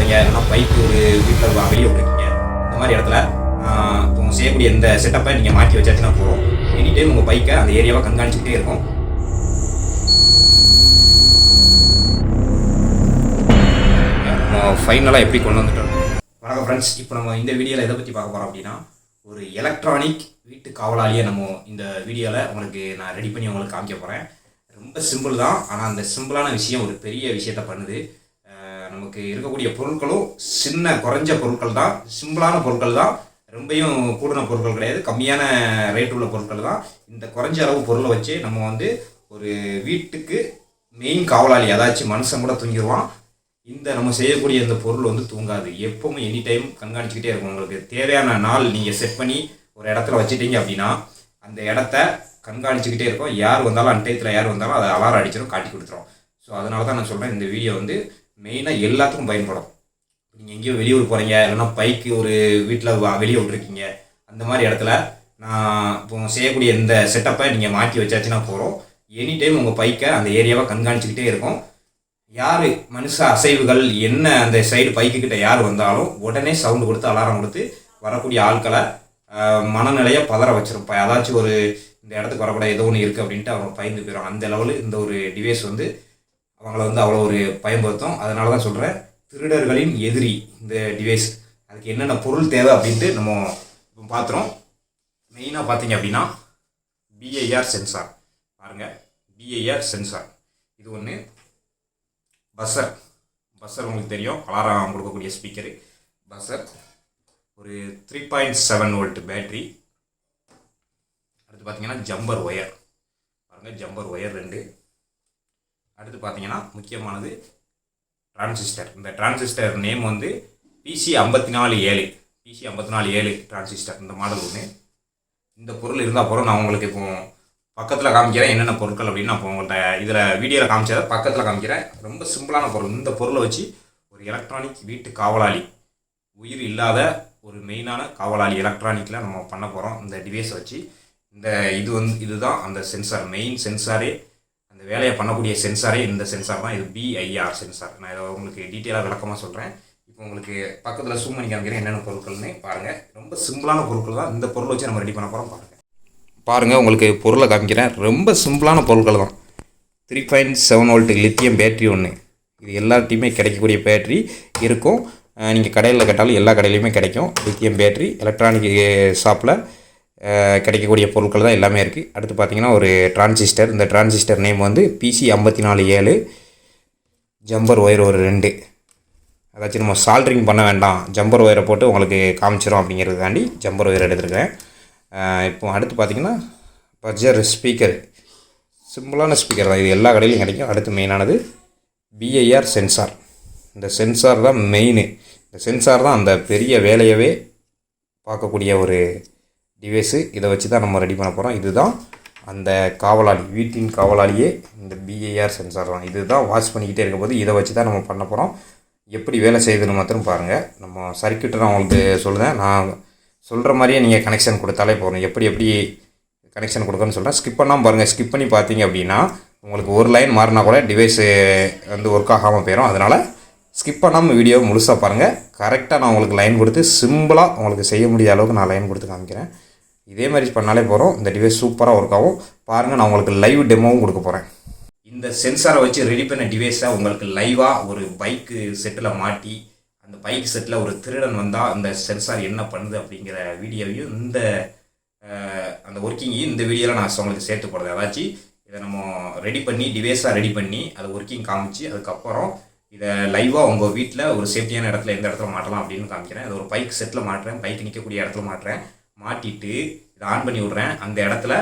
போகிறீங்க, இல்லைனா பைக்கு ஒரு வீட்டில் வெளியே விட்டுருக்கீங்க, இந்த மாதிரி இடத்துல இப்போ செய்யக்கூடிய இந்த செட்டப்பை நீங்கள் மாற்றி வச்சாச்சுன்னா போகிறோம். எனி டைம் உங்கள் பைக்கை அந்த ஏரியாவை கண்காணிச்சுக்கிட்டே இருக்கும். ஃபைனலாக எப்படி கொண்டு வந்துட்டோம். வணக்கம் ஃப்ரெண்ட்ஸ், இப்போ நம்ம இந்த வீடியோவில் எதை பற்றி பார்க்க போகிறோம் அப்படின்னா, ஒரு எலக்ட்ரானிக் வீட்டு காவலாளியை நம்ம இந்த வீடியோவில் உங்களுக்கு நான் ரெடி பண்ணி உங்களுக்கு காமிக்க போகிறேன். ரொம்ப சிம்பிள் தான், ஆனால் அந்த சிம்பிளான விஷயம் ஒரு பெரிய விஷயத்த பண்ணுது. நமக்கு இருக்கக்கூடிய பொருட்களும் சின்ன குறைஞ்ச பொருட்கள் தான், சிம்பிளான பொருட்கள் தான், ரொம்பையும் கூடின பொருட்கள் கிடையாது, கம்மியான ரேட் உள்ள பொருட்கள் தான். இந்த குறைஞ்ச அளவு பொருளை வச்சு நம்ம வந்து ஒரு வீட்டுக்கு மெயின் காவலாளி, அதாச்சும் மனுஷன் கூட தூங்கிடுவான். இந்த நம்ம செய்யக்கூடிய இந்த பொருள் வந்து தூங்காது, எப்பவும் எனி டைம் கண்காணிச்சுக்கிட்டே இருக்கும். உங்களுக்கு தேவையான நாள் நீங்கள் செட் பண்ணி ஒரு இடத்துல வச்சுட்டீங்க அப்படின்னா அந்த இடத்த கண்காணிச்சுக்கிட்டே இருக்கும். யார் வந்தாலும் அன்டயத்தில் யார் வந்தாலும் அதை அலாரம் அடிச்சிடும், காட்டி கொடுத்துரும். ஸோ அதனால தான் நான் சொல்கிறேன், இந்த வீடியோ வந்து மெயினாக எல்லாத்துக்கும் பயன்படும். நீங்கள் எங்கேயோ வெளியூர் போகிறீங்க, இல்லைன்னா பைக்கு ஒரு வீட்டில் வெளியே விட்டுருக்கீங்க, அந்த மாதிரி இடத்துல நான் இப்போ செய்யக்கூடிய இந்த செட்டப்பை நீங்கள் மாற்றி வச்சாச்சுன்னா போகிறோம். எனி டைம் உங்கள் பைக்கை அந்த ஏரியாவை கண்காணிச்சுக்கிட்டே இருக்கும். யார் மனுஷ அசைவுகள் என்ன அந்த சைடு பைக்கு கிட்ட யார் வந்தாலும் உடனே சவுண்டு கொடுத்து அலாரம் கொடுத்து வரக்கூடிய ஆட்களை மனநிலையை பதற வச்சிரும். அதாச்சும் ஒரு இந்த இடத்துக்கு வரக்கூடாது, ஏதோ ஒன்று இருக்குது அப்படின்ட்டு அவங்க பயந்து போயிடும். அந்த லெவலு இந்த ஒரு டிவைஸ் வந்து அவங்கள வந்து அவ்வளோ ஒரு பயன்படுத்தும். அதனால தான் சொல்கிறேன், திருடர்களின் எதிரி இந்த டிவைஸ். அதுக்கு என்னென்ன பொருள் தேவை அப்படின்ட்டு நம்ம இப்போ பார்த்துறோம். மெயினாக பார்த்தீங்க அப்படின்னா பிஐஆர் சென்சார் பாருங்கள், பிஐஆர் சென்சார் இது ஒன்று. பஸ்ஸர் உங்களுக்கு தெரியும், அலாரம் கொடுக்கக்கூடிய ஸ்பீக்கரு பஸ்ஸர். ஒரு 3.7 வோல்ட் பேட்ரி. அடுத்து பார்த்தீங்கன்னா ஜம்பர் ஒயர் பாருங்கள், ஜம்பர் ஒயர் 2. அடுத்து பார்த்தீங்கன்னா முக்கியமானது டிரான்சிஸ்டர். இந்த டிரான்சிஸ்டர் நேம் வந்து PC547 டிரான்சிஸ்டர், இந்த மாடல் ஒன்று. இந்த பொருள் இருந்தால் போகிறோம். நான் உங்களுக்கு இப்போ பக்கத்தில் காமிக்கிறேன் என்னென்ன பொருட்கள் அப்படின்னு. நான் இப்போ உங்கள்கிட்ட இதில் வீடியோவில் காமிச்சதை பக்கத்தில் காமிக்கிறேன். ரொம்ப சிம்பிளான பொருள். இந்த பொருளை வச்சு ஒரு எலக்ட்ரானிக் வீட்டு காவலாளி, உயிர் இல்லாத ஒரு மெயினான காவலாளி எலக்ட்ரானிக்கில் நம்ம பண்ண போகிறோம் இந்த டிவைஸை வச்சு. இதுதான் அந்த சென்சார், மெயின் சென்சாரே, அந்த வேலையை பண்ணக்கூடிய சென்சாரே இந்த சென்சார் தான். இது பிஐஆர் சென்சார். நான் இதை உங்களுக்கு டீட்டெயிலாக விளக்கமாக சொல்கிறேன். இப்போ உங்களுக்கு பக்கத்தில் ஜூம் பண்ணி காமிக்கிறேன் என்னென்ன பொருட்கள்னு பாருங்கள். ரொம்ப சிம்பிளான பொருட்கள் தான். இந்த பொருளை வச்சு நம்ம ரெடி பண்ண போகிறோம். பாருங்கள், உங்களுக்கு பொருளை காமிக்கிறேன். ரொம்ப சிம்பிளான பொருட்கள் தான். 3.7 வோல்ட் லித்தியம் பேட்ரி ஒன்று. இது எல்லாத்தையுமே கிடைக்கக்கூடிய பேட்ரி இருக்கும். நீங்கள் கடையில் கேட்டாலும் எல்லா கடையிலையுமே கிடைக்கும். லித்தியம் பேட்ரி எலக்ட்ரானிக் ஷாப்பில் கிடைக்கக்கூடிய பொருட்கள் தான் எல்லாமே இருக்குது. அடுத்து பார்த்தீங்கன்னா ஒரு டிரான்சிஸ்டர். இந்த டிரான்சிஸ்டர் நேம் வந்து PC547. ஜம்பர் ஒயர் ஒரு 2. அதாச்சும் நம்ம சால்ட்ரிங் பண்ண வேண்டாம், ஜம்பர் ஒயரை போட்டு உங்களுக்கு காமிச்சிடும் அப்படிங்கிறதுக்காண்டி ஜம்பர் ஒயர் எடுத்துருக்கேன். இப்போ அடுத்து பார்த்திங்கன்னா பட்ஜர் ஸ்பீக்கர். சிம்பிளான ஸ்பீக்கர் தான், இது எல்லா கடையிலையும் கிடைக்கும். அடுத்து மெயினானது பிஐஆர் சென்சார். இந்த சென்சார் தான் மெயின். இந்த சென்சார் தான் அந்த பெரிய வேலையவே பார்க்கக்கூடிய ஒரு டிவைஸு. இதை வச்சு தான் நம்ம ரெடி பண்ண போகிறோம். இதுதான் அந்த காவலாளி, வீட்டின் காவலாளியே இந்த பிஐஆர் சென்சார் தான். இது தான் வாட்ச் பண்ணிக்கிட்டே இருக்கும்போது இதை வச்சு தான் நம்ம பண்ண போகிறோம். எப்படி வேலை செய்யுதுன்னு மாத்திரம் பாருங்கள். நம்ம சர்க்யூட்டை நான் உங்களுக்கு சொல்லுவேன். நான் சொல்கிற மாதிரியே நீங்கள் கனெக்ஷன் கொடுத்தாலே போகிறோம். எப்படி கனெக்ஷன் கொடுக்கணும்னு சொல்கிறேன். ஸ்கிப் பண்ணாமல் பாருங்கள். ஸ்கிப் பண்ணி பார்த்தீங்க அப்படின்னா உங்களுக்கு ஒரு லைன் மாறினா கூட டிவைஸு வந்து ஒர்க் ஆகாமல் போயிடும். அதனால் ஸ்கிப் பண்ணாமல் வீடியோ முழுசாக பாருங்கள். கரெக்டாக நான் உங்களுக்கு லைன் கொடுத்து சிம்பிளாக உங்களுக்கு செய்ய முடியாத அளவுக்கு நான் லைன் கொடுத்து காமிக்கிறேன். இதே மாதிரி பண்ணாலே போகிறோம். இந்த டிவைஸ் சூப்பராக ஒர்க் ஆகும். பாருங்கள், நான் உங்களுக்கு லைவ் டெமோவும் கொடுக்க போகிறேன். இந்த சென்சாரை வச்சு ரெடி பண்ண டிவைஸை உங்களுக்கு லைவாக ஒரு பைக்கு செட்டில் மாட்டி, அந்த பைக் செட்டில் ஒரு திருடன் வந்தால் அந்த சென்சார் என்ன பண்ணுது அப்படிங்கிற வீடியோவையும் அந்த ஒர்க்கிங்கையும் இந்த வீடியோவில் நான் உங்களுக்கு சேர்த்து போடுறது. அதாச்சும் இதை நம்ம ரெடி பண்ணி டிவைஸாக ரெடி பண்ணி அதை ஒர்க்கிங் காமிச்சு அதுக்கப்புறம் இதை லைவாக உங்கள் வீட்டில் ஒரு சேஃப்டியான இடத்துல எந்த இடத்துல மாட்டலாம் அப்படின்னு காமிக்கிறேன். அது ஒரு பைக் செட்டில் மாட்டுறேன், பைக் நிற்கக்கூடிய இடத்துல மாட்டுறேன். மாட்டிட்டு இதை ஆன் பண்ணி விட்றேன். அந்த இடத்துல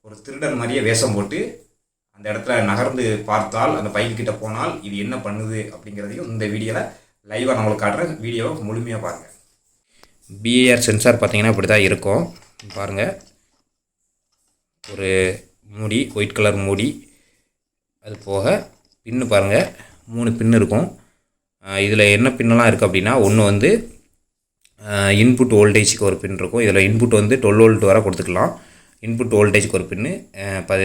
ஒரு திருடன் மாதிரியே வேஷம் போட்டு அந்த இடத்துல நகர்ந்து பார்த்தால், அந்த பைக்கு கிட்ட போனால் இது என்ன பண்ணுது அப்படிங்கிறதையும் இந்த வீடியோவில் லைவாக நான் உங்களுக்கு காட்டுறேன். வீடியோவை முழுமையாக பாருங்கள். பிஐஆர் சென்சார் பார்த்தீங்கன்னா இப்படி தான் இருக்கும். பாருங்கள், ஒரு மூடி, ஒயிட் கலர் மூடி. அது போக பின்னு பாருங்கள், 3 பின்னு இருக்கும். இதில் என்ன பின்னெல்லாம் இருக்குது அப்படின்னா, ஒன்று வந்து இன்புட் வோல்டேஜுக்கு ஒரு பின் இருக்கும். இதில் இன்புட் வந்து 12 வோல்ட் வரை கொடுத்துக்கலாம். இன்புட் வோல்டேஜுக்கு ஒரு பின்னு,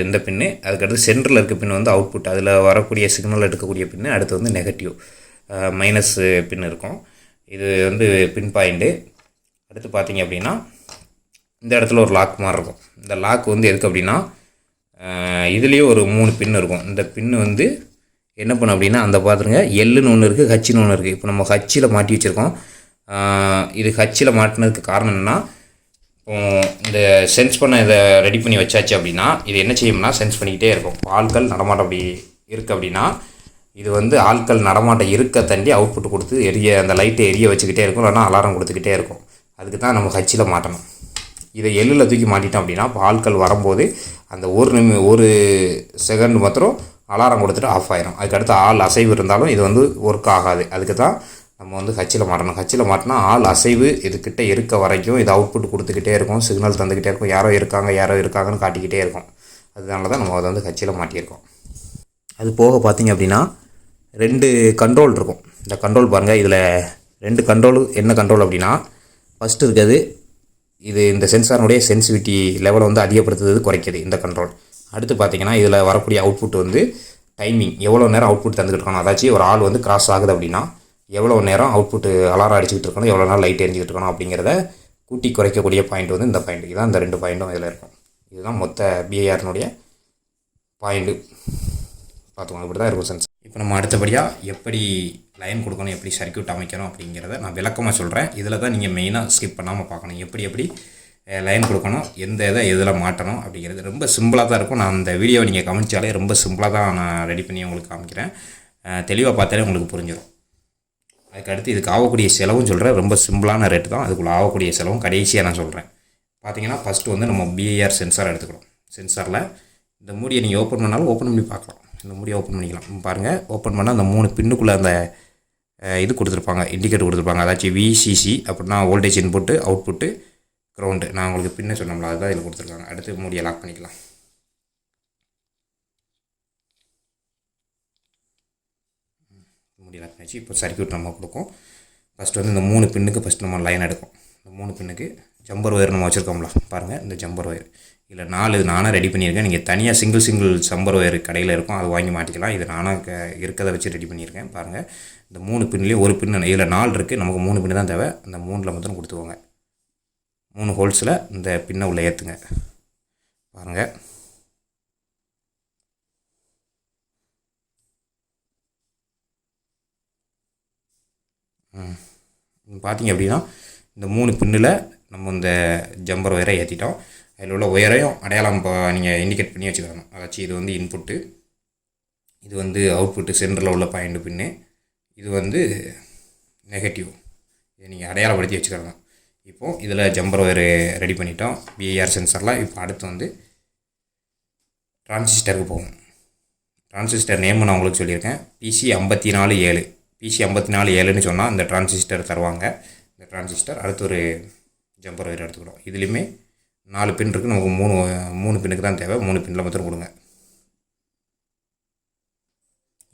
இந்த பின்னு. அதுக்கடுத்து சென்டரில் இருக்க பின் வந்து அவுட்புட், அதில் வரக்கூடிய சிக்னல் எடுக்கக்கூடிய பின்னு. அடுத்து வந்து நெகட்டிவ் மைனஸ் பின் இருக்கும். இது வந்து பின் பாயிண்ட்டு. அடுத்து பார்த்தீங்க அப்படின்னா இந்த இடத்துல ஒரு லாக் மாதிரி இருக்கும். இந்த லாக் வந்து எதுக்கு அப்படின்னா இதுலேயே ஒரு 3 பின் இருக்கும். இந்த பின்னு வந்து என்ன பண்ணும் அப்படின்னா அந்த பார்த்துருங்க, எல்லுன்னு ஒன்று இருக்குது, ஹச்சின்னு ஒன்று இருக்குது. இப்போ நம்ம ஹச்சியில் மாட்டி வச்சுருக்கோம். இது ஹச்சியில் மாட்டினதுக்கு காரணம் என்னென்னா, இந்த சென்ஸ் பண்ண இதை ரெடி பண்ணி வச்சாச்சு அப்படின்னா இது என்ன செய்யும்னா சென்ஸ் பண்ணிக்கிட்டே இருக்கும். ஆட்கள் நடமாட்டம் அப்படி இருக்குது அப்படின்னா இது வந்து ஆட்கள் நடமாட்டம் இருக்க தண்டி அவுட்புட் கொடுத்து அந்த லைட்டை எரிய வச்சுக்கிட்டே இருக்கும், இல்லைனா அலாரம் கொடுத்துக்கிட்டே இருக்கும். அதுக்கு தான் நம்ம ஹச்சியில் மாட்டணும். இதை எள்ளில் தூக்கி மாட்டிட்டோம் அப்படின்னா இப்போ ஆட்கள் வரும்போது அந்த ஒரு செகண்ட் மாத்திரம் அலாரம் கொடுத்துட்டு ஆஃப் ஆயிரும். அதுக்கடுத்து ஆள் அசைவு இருந்தாலும் இது வந்து ஒர்க் ஆகாது. அதுக்கு தான் நம்ம வந்து ஹச்சியில் மாட்டணும். ஹச்சியில் மாட்டினா ஆள் அசைவு இதுக்கிட்ட இருக்க வரைக்கும் இது அவுட்புட் கொடுத்துக்கிட்டே இருக்கும், சிக்னல் தந்துக்கிட்டே இருக்கும், யாரோ இருக்காங்கன்னு காட்டிக்கிட்டே இருக்கும். அதனால தான் நம்ம அதை வந்து ஹச்சியில் மாட்டியிருக்கோம். அது போக பார்த்திங்க அப்படின்னா 2 கண்ட்ரோல் இருக்கும். இந்த கண்ட்ரோல் பாருங்கள், இதில் 2 கண்ட்ரோல். என்ன கண்ட்ரோல் அப்படின்னா ஃபஸ்ட்டு இருக்கிறது இது இந்த சென்சாரினுடைய சென்சிவிட்டி லெவலை வந்து அதிகப்படுத்துறது, குறைக்கிது இந்த கண்ட்ரோல். அடுத்து பார்த்திங்கன்னா இதில் வரக்கூடிய அவுட்புட் வந்து டைமிங், எவ்வளோ நேரம் அவுட்புட் தந்துக்கிட்டு இருக்கணும். அதாச்சும் ஒரு ஆள் வந்து கிராஸ் ஆகுது அப்படின்னா எவ்வளோ நேரம் அவுட்புட்டு அலாரம் அடிச்சுக்கிட்டு இருக்கணும், எவ்வளோ நேரம் லைட் எரிஞ்சிக்கிட்டு இருக்கணும் அப்படிங்கிறத கூட்டி குறைக்கக்கூடிய பாயிண்ட் வந்து இந்த பாயிண்ட். இதுதான் இந்த 2 பாயிண்ட்டும் இதில் இருக்கும். இதுதான் மொத்த பிஐஆர்னுடைய பாயிண்ட்டு. பார்த்துக்கோங்க, இப்படி தான் இருக்கும் சென்ஸ். இப்போ நம்ம அடுத்தபடியாக எப்படி லைன் கொடுக்கணும், எப்படி சர்க்யூட் அமைக்கணும் அப்படிங்கிறத நான் விளக்கமாக சொல்கிறேன். இதில் தான் நீங்கள் மெயினாக ஸ்கிப் பண்ணாமல் பார்க்கணும். எப்படி லைன் கொடுக்கணும், எந்த இதை எதில் மாட்டணும் அப்படிங்கிறது ரொம்ப சிம்பிளாக தான் இருக்கும். நான் அந்த வீடியோவை நீங்கள் கவனித்தாலே ரொம்ப சிம்பிளாக தான் நான் ரெடி பண்ணி உங்களுக்கு காமிக்கிறேன். தெளிவாக பார்த்தாலே உங்களுக்கு புரிஞ்சிடும். அதுக்கடுத்து இதுக்கு ஆகக்கூடிய செலவும் சொல்கிறேன். ரொம்ப சிம்பிளான ரேட்டு தான். அதுக்குள்ளே ஆகக்கூடிய செலவும் கடைசியாக நான் சொல்கிறேன். பார்த்தீங்கன்னா ஃபஸ்ட்டு வந்து நம்ம பிஐஆர் சென்சார் எடுத்துக்கிறோம். சென்சாரில் இந்த மூடியை நீங்கள் ஓப்பன் பண்ணாலும் ஓப்பன் பண்ணி பார்க்கலாம். இந்த மூடியை ஓப்பன் பண்ணிக்கலாம். பாருங்கள், ஓப்பன் பண்ணால் அந்த 3 பின்னுக்குள்ளே அந்த இது கொடுத்துருப்பாங்க, இண்டிகேட்டர் கொடுத்துருப்பாங்க. அதாச்சும் விசிசி அப்படின்னா வோல்டேஜ் இன்புட்டு, அவுட்புட்டு, க்ரௌண்டு. நான் உங்களுக்கு பின்ன சொன்னோம்ல, அதுதான் இதில் கொடுத்துருக்காங்க. அடுத்து மூடியை லாக் பண்ணிக்கலாம். மூடி லாக் பண்ணிச்சு. இப்போ சர்க்யூட் நம்ம கொடுக்கும். ஃபஸ்ட்டு வந்து இந்த 3 பின்னுக்கு ஃபஸ்ட்டு நம்ம லைன் எடுக்கும். இந்த 3 பின்னுக்கு ஜம்பர் ஒயர் நம்ம வச்சுருக்கோம்ல, பாருங்கள் இந்த ஜம்பர் ஒயர். இதில் 4 நானாக ரெடி பண்ணியிருக்கேன். நீங்கள் தனியாக சிங்கிள் ஜம்பர் ஒயர் கடையில் இருக்கும், அது வாங்கி மாட்டிக்கலாம். இது நானாக இருக்கிறத வச்சு ரெடி பண்ணியிருக்கேன். பாருங்கள், இந்த 3 பின்லேயும் ஒரு பின்னு, இதில் 4 இருக்குது, நமக்கு 3 பின்னு தான் தேவை. அந்த 3ல் மட்டும் கொடுத்துக்கோங்க. 3 ஹோல்ஸில் இந்த பின்னை உள்ளே ஏற்றுங்க. பாருங்கள், பார்த்தீங்க அப்படின்னா இந்த 3 பின்னில் நம்ம இந்த ஜம்பர் ஒயரை ஏற்றிட்டோம். அதில் உள்ள ஒயரையும் அடையாளம் நீங்கள் இண்டிகேட் பண்ணி வச்சுக்கணும். அதாச்சும் இது வந்து இன்புட்டு, இது வந்து அவுட்புட்டு, சென்டரில் உள்ள பாயிண்ட் பின்னு, இது வந்து நெகட்டிவ். இதை நீங்கள் அடையாளப்படுத்தி வச்சுக்கணும். இப்போது இதில் ஜம்பர் ஒயர் ரெடி பண்ணிட்டோம் பிஐஆர் சென்சாரில். இப்போ அடுத்து வந்து டிரான்சிஸ்டருக்கு போகும். டிரான்சிஸ்டர் நேம் நான் உங்களுக்கு சொல்லியிருக்கேன், PC547. PC547ன்னு சொன்னால் இந்த டிரான்சிஸ்டர் தருவாங்க. இந்த டிரான்சிஸ்டர் அடுத்து ஒரு ஜம்பர் ஒயர் எடுத்துக்கிறோம். இதுலேயுமே 4 பின் இருக்குது, நமக்கு 3 பின்னுக்கு தான் தேவை. 3 பின்னில் மாத்திரம் கொடுங்க.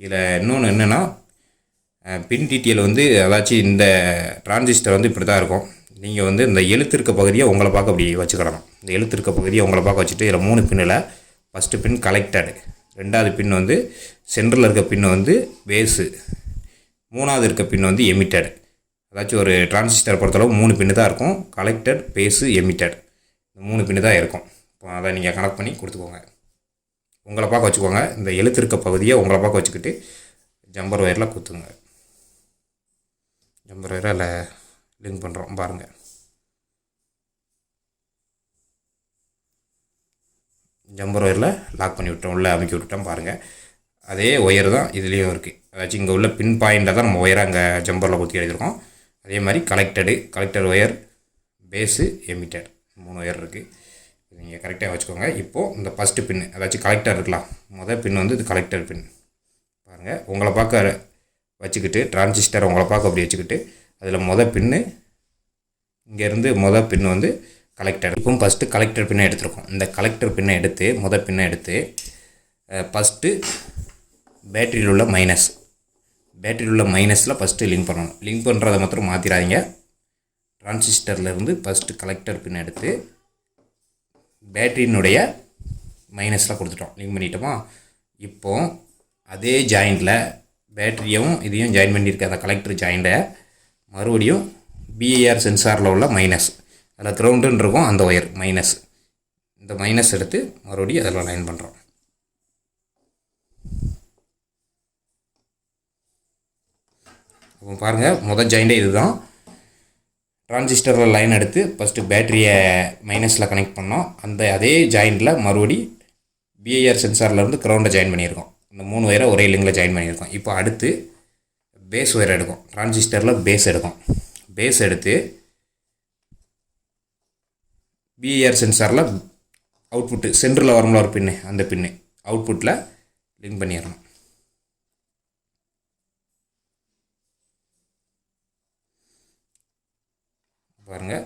இதில் இன்னொன்று என்னென்னா பின் டீட்டெயில் வந்து அதாச்சும் இந்த டிரான்சிஸ்டர் வந்து இப்படி தான் இருக்கும். நீங்கள் வந்து இந்த எழுத்து இருக்க பகுதியை உங்களை பார்க்க அப்படி வச்சுக்கிடணும். இந்த எழுத்து இருக்க பகுதியை உங்களை பார்க்க வச்சுட்டு இதில் 3 பின்னில் ஃபஸ்ட்டு பின் கலெக்டடு, 2வது பின் வந்து சென்டரில் இருக்க பின்னு வந்து பேஸு, 3வது இருக்க பின் வந்து எமிட்டட். அதாச்சும் ஒரு டிரான்சிஸ்டர் பொறுத்தளவு 3 பின்னு தான் இருக்கும். கலெக்டட், பேஸு, எமிட்டட், இந்த 3 பின்னு தான் இருக்கும். இப்போ அதை நீங்கள் கனெக்ட் பண்ணி கொடுத்துக்கோங்க. உங்களை பார்க்க வச்சுக்கோங்க. இந்த எழுத்து இருக்க பகுதியை உங்களை பார்க்க வச்சுக்கிட்டு ஜம்பர் ஒயரில் குத்துங்க. ஜம்பர் ஒயரில் லிங்க் பண்ணுறோம் பாருங்கள். ஜம்பர் ஒயரில் லாக் பண்ணி விட்டோம், உள்ளே அமைக்கி விட்டுட்டோம். பாருங்கள், அதே ஒயர் தான் இதுலேயும் இருக்குது. அதாச்சும் இங்கே உள்ள பின் பாயிண்டில் தான் நம்ம ஒயரை அங்கே ஜம்பரில் குத்தி எழுதியிருக்கோம். அதே மாதிரி collector wire, base, emitter, 3 wire இருக்குது. இது நீங்கள் கரெக்டாக வச்சுக்கோங்க. இப்போது இந்த ஃபஸ்ட்டு பின்னு, அதாச்சும் கலெக்டர் இருக்கலாம், மொதல் பின் வந்து இது கலெக்டர் பின். பாருங்கள், உங்களை பார்க்க வச்சுக்கிட்டு டிரான்சிஸ்டர் உங்களை பார்க்க அப்படி வச்சுக்கிட்டு அதில் மொதல் பின்னு, இங்கேருந்து மொதல் பின்னு வந்து கலெக்டர். இப்போ ஃபஸ்ட்டு கலெக்டர் பின்னை எடுத்துருக்கோம். இந்த கலெக்டர் பின்னை எடுத்து மொதல் பின்னை எடுத்து ஃபஸ்ட்டு பேட்டரியில் உள்ள மைனஸில் ஃபஸ்ட்டு லிங்க் பண்ணணும். லிங்க் பண்ணுறதை மாத்திரம் மாற்றிடாதீங்க. டிரான்சிஸ்டர்லேருந்து ஃபஸ்ட்டு கலெக்டர் பின் எடுத்து பேட்டரியினுடைய மைனஸில் கொடுத்துட்டோம், லிங்க் பண்ணிட்டோமா. இப்போது அதே ஜாயிண்டில் பேட்டரியும் இதையும் ஜாயின் பண்ணியிருக்க அந்த கலெக்டர் ஜாயிண்டை மறுபடியும் பிஏஆர் சென்சாரில் உள்ள மைனஸ், அதில் கிரவுண்டுன்னு இருக்கும் அந்த ஒயர் மைனஸ், இந்த மைனஸ் எடுத்து மறுபடியும் அதில் லைன் பண்ணுறோம். அப்போ பாருங்கள், முதல் ஜாயிண்டே இதுதான். டிரான்சிஸ்டரில் லைன் எடுத்து ஃபஸ்ட்டு பேட்டரியை மைனஸில் கனெக்ட் பண்ணோம். அதே ஜாயிண்டில் மறுபடி பிஏஆர் சென்சார்லேருந்து கிரவுண்டை ஜாயின் பண்ணியிருக்கோம். இந்த 3 ஒயரை ஒரே லிங்கில் ஜாயின் பண்ணியிருக்கோம். இப்போ அடுத்து பேஸ் ஒயர் எடுக்கும். டிரான்சிஸ்டரில் பேஸ் எடுக்கும். பேஸ் எடுத்து பிஏஆர் சென்சாரில் அவுட்புட்டு சென்டரில் வரும்ல ஒரு பின்னு, அந்த பின்னு அவுட்புட்டில் லிங்க் பண்ணிடணும். பாருங்கள்,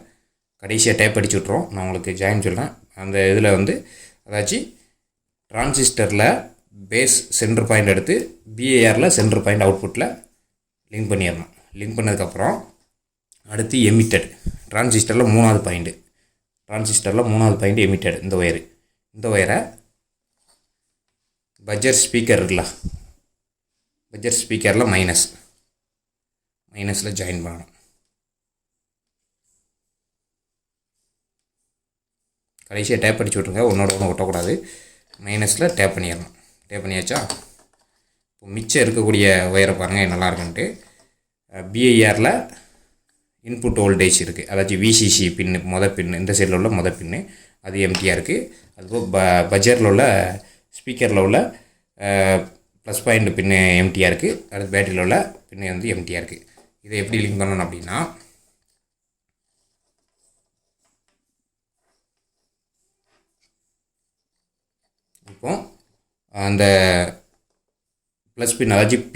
கடைசியாக டேப் அடிச்சு விட்ருவோம். நான் உங்களுக்கு ஜாயின் சொல்கிறேன். அந்த இதில் வந்து அதாச்சும் டிரான்சிஸ்டரில் பேஸ் சென்டர் பாயிண்ட் எடுத்து பிஏஆரில் சென்டர் பாயிண்ட் அவுட்புட்டில் லிங்க் பண்ணிடணும். லிங்க் பண்ணதுக்கப்புறம் அடுத்து எமிட்டட், டிரான்சிஸ்டரில் 3வது பாயிண்ட்டு, டிரான்சிஸ்டரில் 3வது பாயிண்ட் எமிட்டட் இந்த ஒயரு. இந்த ஒயரை பஜர் ஸ்பீக்கர் இருக்குல்ல, பஜர் ஸ்பீக்கரில் மைனஸில் ஜாயின் பண்ணணும். கடைசியாக டேப் அடிச்சு விட்ருங்க, ஒன்றோட ஒன்று ஒட்டக்கூடாது. மைனஸில் டேப் பண்ணிடணும். டேப் பண்ணியாச்சா? இப்போ மிச்சம் இருக்கக்கூடிய ஒயரை பாருங்கள் நல்லா இருக்குன்ட்டு. பிஐஆரில் இன்புட் வோல்டேஜ் இருக்குது, அதாச்சும் விசிசி பின்னு, பின்னு இந்த சைடில் உள்ள பின்னு அது எம்டியாக இருக்குது. அதுபோல் பஜரில் உள்ள ஸ்பீக்கரில் உள்ள ப்ளஸ் பாயிண்ட் பின்னு எம்டியாக இருக்குது. அடுத்து பேட்டரியில் உள்ள பின்னு வந்து எம்டியாக இருக்குது. இதை எப்படி லிங்க் பண்ணணும் அப்படின்னா, இப்போ அந்த ப்ளஸ் பின் அதாச்சும்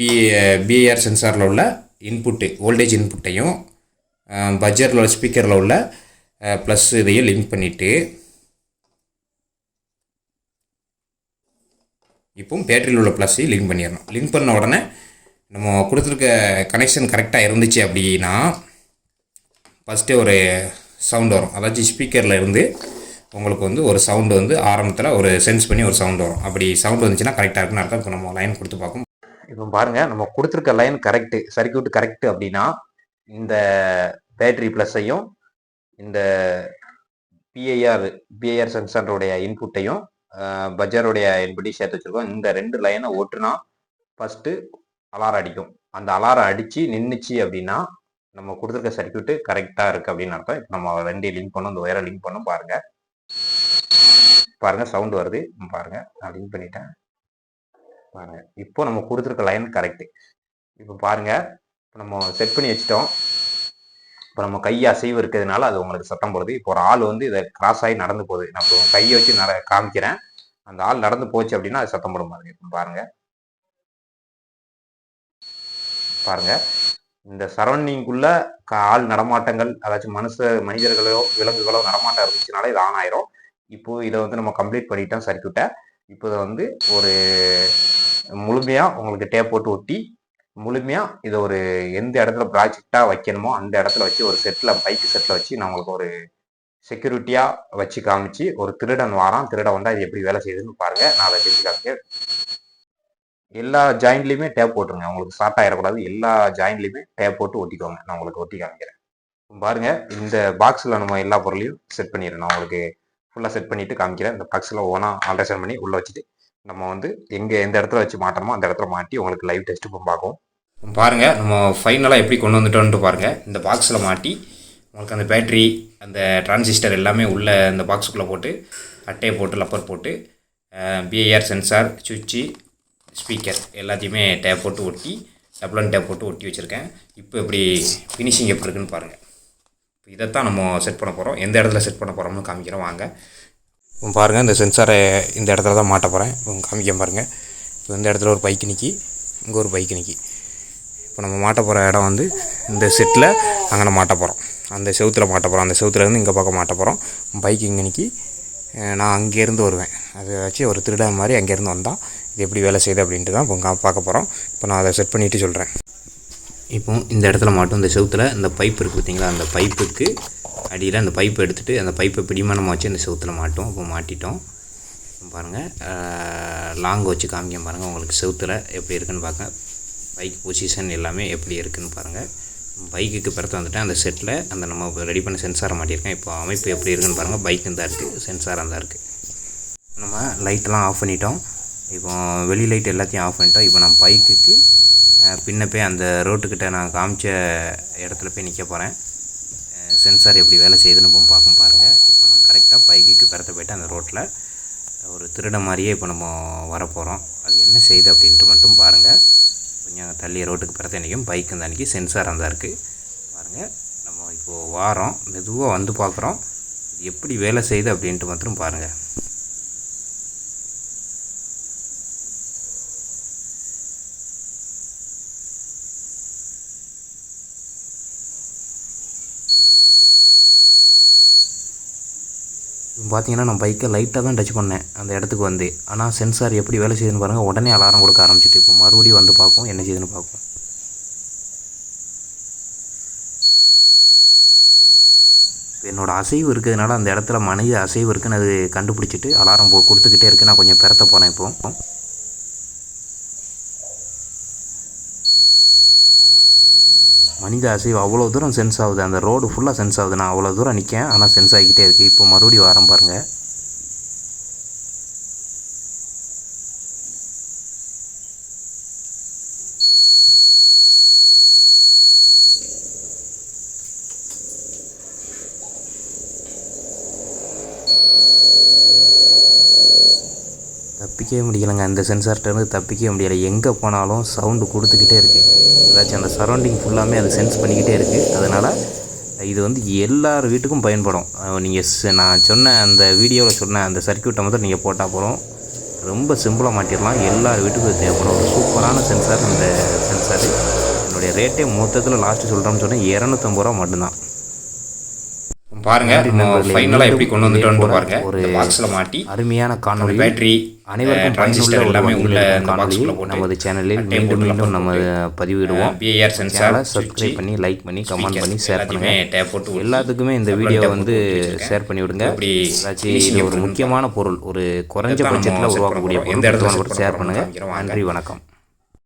பிஏஆர் சென்சாரில் உள்ள இன்புட்டு வோல்டேஜ் இன்புட்டையும் பஜரில் உள்ள ஸ்பீக்கரில் உள்ள ப்ளஸ் இதையும் லிங்க் பண்ணிவிட்டு, இப்போ பேட்டரியில் உள்ள ப்ளஸ்ஸையும் லிங்க் பண்ணிடணும். லிங்க் பண்ண உடனே நம்ம கொடுத்துருக்க கனெக்ஷன் கரெக்டாக இருந்துச்சு அப்படின்னா ஃபஸ்ட்டு ஒரு சவுண்டு வரும். அதாச்சும் ஸ்பீக்கரில் இருந்து உங்களுக்கு வந்து ஒரு சவுண்டு வந்து ஆரம்பத்தில் ஒரு சென்ஸ் பண்ணி ஒரு சவுண்டு வரும். அப்படி சவுண்டு வந்துச்சுன்னா கரெக்டாக இருக்குன்னு அர்த்தம். இப்போ நம்ம லைன் கொடுத்து பார்க்கும். இப்போ பாருங்கள், நம்ம கொடுத்துருக்க லைன் கரெக்டு, சர்க்யூட் கரெக்டு அப்படின்னா இந்த பேட்டரி ப்ளஸ்ஸையும் இந்த பிஐஆர் சென்சாரோடைய இன்புட்டையும் பஜருடைய இன்புட்டையும் சேர்த்து வச்சுருக்கோம். இந்த 2 லைனை ஓட்டுனா ஃபஸ்ட்டு அலாரம் அடிக்கும். அந்த அலாரம் அடித்து நின்றுச்சு அப்படின்னா நம்ம கொடுத்துருக்க சர்க்யூட்டு கரெக்டாக இருக்குது அப்படின்னு அர்த்தம். இப்போ நம்ம 2 லிங்க் பண்ணோம், இந்த ஒயரை லிங்க் பண்ணோம். பாருங்கள் சவுண்டு வருது. பாருங்கள், நான் லிங்க் பண்ணிட்டேன். பாருங்கள், இப்போ நம்ம கொடுத்துருக்க லைன் கரெக்டு. இப்போ பாருங்கள், இப்போ நம்ம செட் பண்ணி வச்சிட்டோம். இப்போ நம்ம கை அசைவு இருக்கிறதுனால அது உங்களுக்கு சத்தம் போடுது. இப்போ ஒரு ஆள் வந்து இதை கிராஸ் ஆகி நடந்து போகுது. நான் இப்போ கையை வச்சு காமிக்கிறேன். அந்த ஆள் நடந்து போச்சு அப்படின்னா அது சத்தம் போடும். பாருங்க, இப்போ பாருங்கள் இந்த சரௌண்டிங்குள்ள ஆள் நடமாட்டங்கள், அதாச்சும் மனிதர்களோ விலங்குகளோ நடமாட்டம் இருந்துச்சுனால இது ஆன் ஆயிரும். இப்போது இதை வந்து நம்ம கம்ப்ளீட் பண்ணிட்டோம் சர்க்யூட்டை. இப்போ இதை வந்து ஒரு முழுமையாக உங்களுக்கு டேப் போட்டு ஒட்டி முழுமையாக இதை ஒரு எந்த இடத்துல ப்ராஜெக்டாக வைக்கணுமோ அந்த இடத்துல வச்சு ஒரு பைக்கு செட்டில் வச்சு நான் உங்களுக்கு ஒரு செக்யூரிட்டியாக வச்சு காமிச்சு, ஒரு திருடன் வாரான், திருடன் வந்தால் இது எப்படி வேலை செய்யுதுன்னு பாருங்கள். நான் அதை செஞ்சு காமிச்சேன். எல்லா ஜாயிண்ட்லையுமே டேப் போட்டுருங்க, உங்களுக்கு ஷார்ட் ஆகிடக்கூடாது. எல்லா ஜாயிண்ட்லையுமே டேப் போட்டு ஒட்டிக்கோங்க. நான் உங்களுக்கு ஒட்டி காமிக்கிறேன். பாருங்கள், இந்த பாக்ஸில் நம்ம எல்லா பொருளையும் செட் பண்ணிடுறேன். நான் உங்களுக்கு ஃபுல்லாக செட் பண்ணிவிட்டு காமிக்கிறேன். இந்த பாக்ஸில் ஓனாக ஆல்ட்ரேஷன் பண்ணி உள்ளே வச்சுட்டு நம்ம வந்து எந்த இடத்துல வச்சு மாட்டணுமோ அந்த இடத்துல மாட்டி உங்களுக்கு லைவ் டெஸ்ட்டு பார்க்கும். பாருங்கள், நம்ம ஃபைனலாக எப்படி கொண்டு வந்துட்டோன்ட்டு பாருங்கள். இந்த பாக்ஸில் மாட்டி உங்களுக்கு அந்த பேட்ரி, அந்த டிரான்சிஸ்டர் எல்லாமே உள்ளே இந்த பாக்ஸுக்குள்ளே போட்டு அட்டையை போட்டு லப்பர் போட்டு பிஐஆர் சென்சார், சுவிட்சு, ஸ்பீக்கர் எல்லாத்தையுமே டேப் போட்டு ஒட்டி, டப்ளன் டேப் போட்டு ஒட்டி வச்சுருக்கேன். இப்போ இப்படி ஃபினிஷிங் எப்படி இருக்குன்னு பாருங்கள். இப்போ இதைத்தான் நம்ம செட் பண்ண போகிறோம். எந்த இடத்துல செட் பண்ண போகிறோம்னு காமிக்கிறோம் வாங்க. இப்போ பாருங்கள், இந்த சென்சாரை இந்த இடத்துல தான் மாட்ட போகிறேன். இப்போ காமிக்க பாருங்கள். இப்போ இந்த இடத்துல ஒரு பைக்கு நிற்கி, இங்கே ஒரு பைக்கு நிற்கி. இப்போ நம்ம மாட்ட போகிற இடம் வந்து இந்த செட்டில் அங்கே மாட்ட போகிறோம். அந்த செவுத்தில் மாட்ட போகிறோம். அந்த செவுத்துலேருந்து இங்கே பக்கம் மாட்ட போகிறோம். பைக்கு இங்கே நிற்கி, நான் அங்கேருந்து வருவேன். அதை வச்சு ஒரு திருடன் மாதிரி அங்கேருந்து வந்தால் இது எப்படி வேலை செய்யுது அப்படின்ட்டு தான் இப்போ பார்க்க போகிறோம். இப்போ நான் அதை செட் பண்ணிவிட்டு சொல்கிறேன். இப்போ இந்த இடத்துல மாட்டும். இந்த செவுத்தில் இந்த பைப் இருக்குது பார்த்தீங்களா, அந்த பைப்புக்கு அடியில் அந்த பைப்பை எடுத்துகிட்டு அந்த பைப்பை பிடிமானமாக வச்சு அந்த செவுத்தில் மாட்டோம். இப்போ மாட்டிட்டோம். பாருங்கள், லாங் வச்சு காமிக்க பாருங்கள். உங்களுக்கு செவுத்தில் எப்படி இருக்குன்னு பார்க்க, பைக் பொசிஷன் எல்லாமே எப்படி இருக்குதுன்னு பாருங்கள். பைக்குக்கு பிறத்து வந்துட்டேன். அந்த செட்டில் அந்த நம்ம ரெடி பண்ண சென்சாரை மாட்டியிருக்கேன். இப்போ அமைப்பு எப்படி இருக்குன்னு பாருங்கள். பைக்கு தான் இருக்குது, சென்சாராக தான் இருக்குது. நம்ம லைட்டெல்லாம் ஆஃப் பண்ணிட்டோம். இப்போ வெளி லைட் எல்லாத்தையும் ஆஃப் பண்ணிட்டோம். இப்போ நான் பைக்குக்கு பின்ன போய் அந்த ரோட்டுக்கிட்ட நான் காமிச்ச இடத்துல போய் நிற்க போகிறேன். சென்சார் எப்படி வேலை செய்யுதுன்னு இப்போ பார்க்கும் பாருங்கள். இப்போ நான் கரெக்டாக பைக்குக்கு பிறத்த போய்ட்டு அந்த ரோட்டில் ஒரு திருட மாதிரியே இப்போ நம்ம வரப்போகிறோம். அது என்ன செய்யுது அப்படின்ட்டு மட்டும் பாருங்கள். கொஞ்சம் தள்ளி ரோட்டுக்கு பிறத்த அன்றைக்கும் பைக் அந்த அன்றைக்கி சென்சார் அந்த இருக்குது பாருங்கள். நம்ம இப்போது வாரோம், மெதுவாக வந்து பார்க்குறோம் எப்படி வேலை செய்யுது அப்படின்ட்டு மட்டும் பாருங்கள். பார்த்தீங்கன்னா நான் பைக்கை லைட்டாக தான் டச் பண்ணேன் அந்த இடத்துக்கு வந்து. ஆனால் சென்சார் எப்படி வேலை செய்யுதுன்னு பாருங்கள். உடனே அலாரம் கொடுக்க ஆரம்பிச்சிட்டு இப்போ மறுபடியும் வந்து பார்ப்போம் என்ன செய்யுதுன்னு பார்ப்போம். இப்போ என்னோடய அசைவு இருக்கிறதுனால அந்த இடத்துல மனித அசைவு இருக்குன்னு அது கண்டுபிடிச்சிட்டு அலாரம் கொடுத்துக்கிட்டே இருக்குது. நான் கொஞ்சம் பெறத்த போகிறேன். இப்போ மனித அசைவு அவ்வளோ தூரம் சென்ஸ் ஆகுது. அந்த ரோடு ஃபுல்லாக சென்ஸ் ஆகுது. நான் அவ்வளோ தூரம் நிற்கேன், ஆனால் சென்ஸ் ஆகிக்கிட்டே இருக்குது. இப்போ மறுபடியும் வாரம் பாருங்கள். தப்பிக்கவே முடியலைங்க. அந்த சென்சார்கிட்டருந்து தப்பிக்கவே முடியலை. எங்கே போனாலும் சவுண்டு கொடுத்துக்கிட்டே இருக்குது. ஏதாச்சும் அந்த சரௌண்டிங் ஃபுல்லாமே அது சென்ஸ் பண்ணிக்கிட்டே இருக்குது. அதனால் இது வந்து எல்லார் வீட்டுக்கும் பயன்படும். நீங்கள் நான் சொன்ன அந்த வீடியோவில் சொன்ன அந்த சர்க்யூட்டை மட்டும் நீங்கள் போட்டால் போகிறோம். ரொம்ப சிம்பிளாக மாட்டிடலாம். எல்லார் வீட்டுக்கும் தேவைப்படும். ஒரு சூப்பரான சென்சார் அந்த சென்சாரு. என்னுடைய ரேட்டே மொத்தத்தில் லாஸ்ட்டு சொல்கிறோம்னு சொன்னால் 250 ரூபா மட்டும்தான். பாருங்கள் ஃபைனலாக எப்படி கொண்டு வந்துட்டோன்னு பாருங்கள். ஒரு பாக்ஸில் மாட்டி அருமையான காணொளி, பேட்டரி, அனைவருக்கும் பயனுள்ள எல்லாமே உள்ள காணொளி நமது சேனலில் மீண்டும் மீண்டும் நம்ம பதிவிடுவோம். பிஏஆர் சென்சாரை சப்ஸ்கிரைப் பண்ணி, லைக் பண்ணி, கமெண்ட் பண்ணி, ஷேர் பண்ணுங்கள். எல்லாத்துக்குமே இந்த வீடியோ வந்து ஷேர் பண்ணி விடுங்க. ஏதாச்சும் ஒரு முக்கியமான பொருள், ஒரு குறைஞ்ச பட்ஜெட்டில் உருவாக்கக்கூடிய பொருள் ஷேர் பண்ணுங்கள். நன்றி, வணக்கம்.